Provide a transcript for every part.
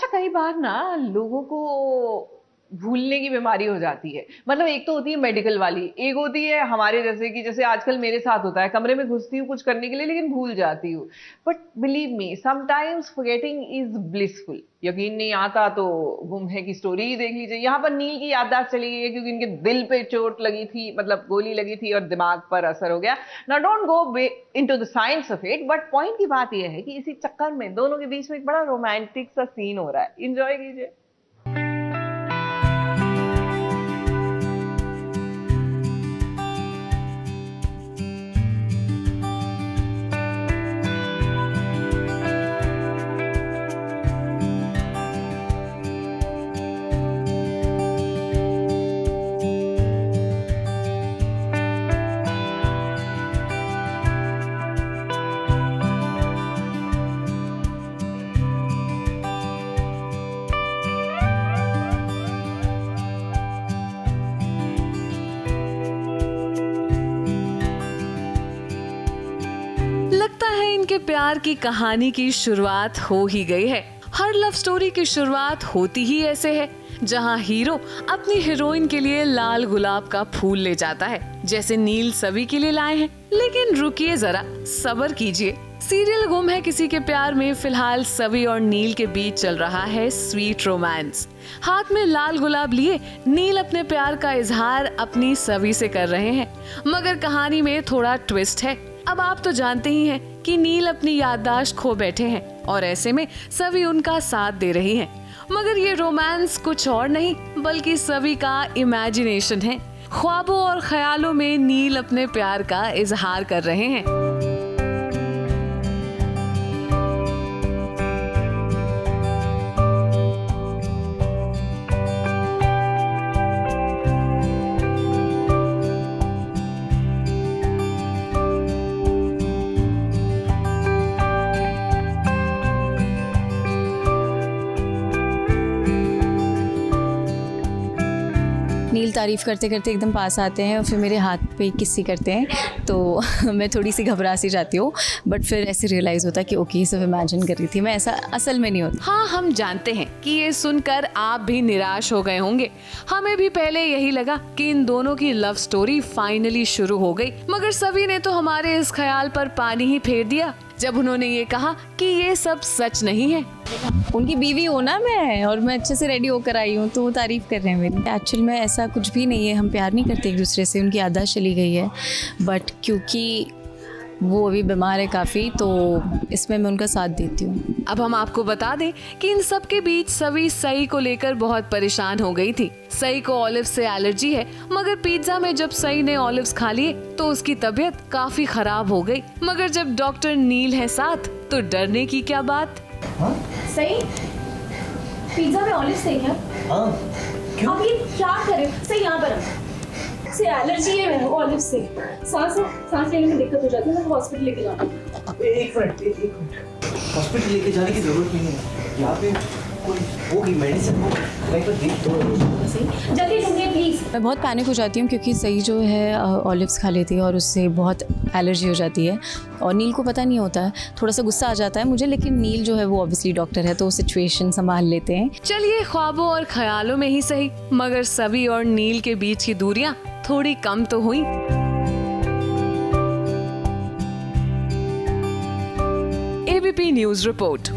अच्छा कई बार ना लोगों को भूलने की बीमारी हो जाती है। मतलब एक तो होती है मेडिकल वाली, एक होती है हमारे जैसे कि जैसे आजकल मेरे साथ होता है, कमरे में घुसती हूँ कुछ करने के लिए लेकिन भूल जाती हूँ। But believe me sometimes forgetting is blissful. यकीन नहीं आता तो गुम है की स्टोरी ही देख लीजिए। यहाँ पर नील की याददाश्त चली गई है क्योंकि इनके दिल पे चोट लगी थी, मतलब गोली लगी थी और दिमाग पर असर हो गया। ना don't go into the science of it, but point की बात यह है कि इसी चक्कर में दोनों के बीच में एक बड़ा रोमांटिक सा सीन हो रहा है। इंजॉय कीजिए। लगता है इनके प्यार की कहानी की शुरुआत हो ही गई है। हर लव स्टोरी की शुरुआत होती ही ऐसे है, जहां हीरो अपनी हीरोइन के लिए लाल गुलाब का फूल ले जाता है, जैसे नील सभी के लिए लाए हैं। लेकिन रुकिए जरा, सब्र कीजिए। सीरियल गुम है किसी के प्यार में फिलहाल सवी और नील के बीच चल रहा है स्वीट रोमांस। हाथ में लाल गुलाब लिए नील अपने प्यार का इजहार अपनी सवी से कर रहे हैं, मगर कहानी में थोड़ा ट्विस्ट है। अब आप तो जानते ही हैं कि नील अपनी याददाश्त खो बैठे हैं और ऐसे में सभी उनका साथ दे रही हैं। मगर ये रोमांस कुछ और नहीं बल्कि सभी का इमेजिनेशन है। ख्वाबों और ख्यालों में नील अपने प्यार का इजहार कर रहे हैं। नील तारीफ़ करते करते एकदम पास आते हैं और फिर मेरे हाथ पे किस्सी करते हैं, तो मैं थोड़ी सी घबरा सी जाती हूँ। बट फिर ऐसे रियलाइज़ होता है कि ओके, सब इमेजिन कर रही थी मैं, ऐसा असल में नहीं होता। हाँ, हम जानते हैं कि ये सुनकर आप भी निराश हो गए होंगे। हमें भी पहले यही लगा कि इन दोनों की लव स्टोरी फाइनली शुरू हो गई, मगर सभी ने तो हमारे इस ख्याल पर पानी ही फेर दिया जब उन्होंने ये कहा कि ये सब सच नहीं है। उनकी बीवी हूँ ना मैं, और मैं अच्छे से रेडी होकर आई हूँ, तो वो तारीफ़ कर रहे हैं मेरी। एक्चुअल में ऐसा कुछ भी नहीं है, हम प्यार नहीं करते एक दूसरे से, उनकी याददाश्त चली गई है। बट क्योंकि वो अभी बीमार है काफ़ी, तो इसमें मैं उनका साथ देती हूँ। अब हम आपको बता दें कि इन सब के बीच सभी सई को लेकर बहुत परेशान हो गई थी। सई को ऑलिव से एलर्जी है, मगर पिज्जा में जब सई ने ऑलिव्स खा लिए तो उसकी तबीयत काफी खराब हो गई। मगर जब डॉक्टर नील है साथ तो डरने की क्या बात। सही पिज्जा में ऑलिव्स थे क्या? हाँ, क्यों? अब ये क्या करें? सही यहाँ पर से एलर्जी है मेरे ऑलिव्स से, सांस लेने में दिक्कत हो जाती है, मैं हॉस्पिटल लेके जाऊँ। एक मिनट, हॉस्पिटल लेके जाने की जरूरत नहीं है। यहाँ पे कोई होगी मेडिसिन, मैं तो देख दो। जल्दी ढूंढिए प्लीज। मैं बहुत पैनिक हो जाती हूँ क्योंकि सही जो है ऑलिव्स खा लेती है और उससे बहुत एलर्जी हो जाती है, और नील को पता नहीं होता है। थोड़ा सा गुस्सा आ जाता है मुझे, लेकिन नील जो है वो ऑब्वियसली डॉक्टर है तो वो सिचुएशन संभाल लेते हैं। चलिए, ख्वाबों और ख्यालों में ही सही, मगर सभी और नील के बीच की दूरियां थोड़ी कम तो हुई। ABP news report.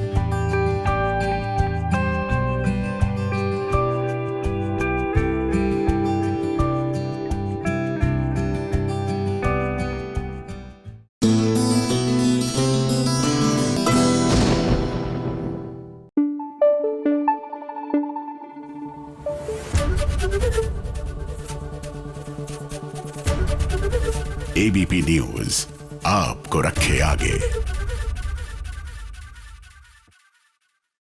ABP news आपको रखे आगे।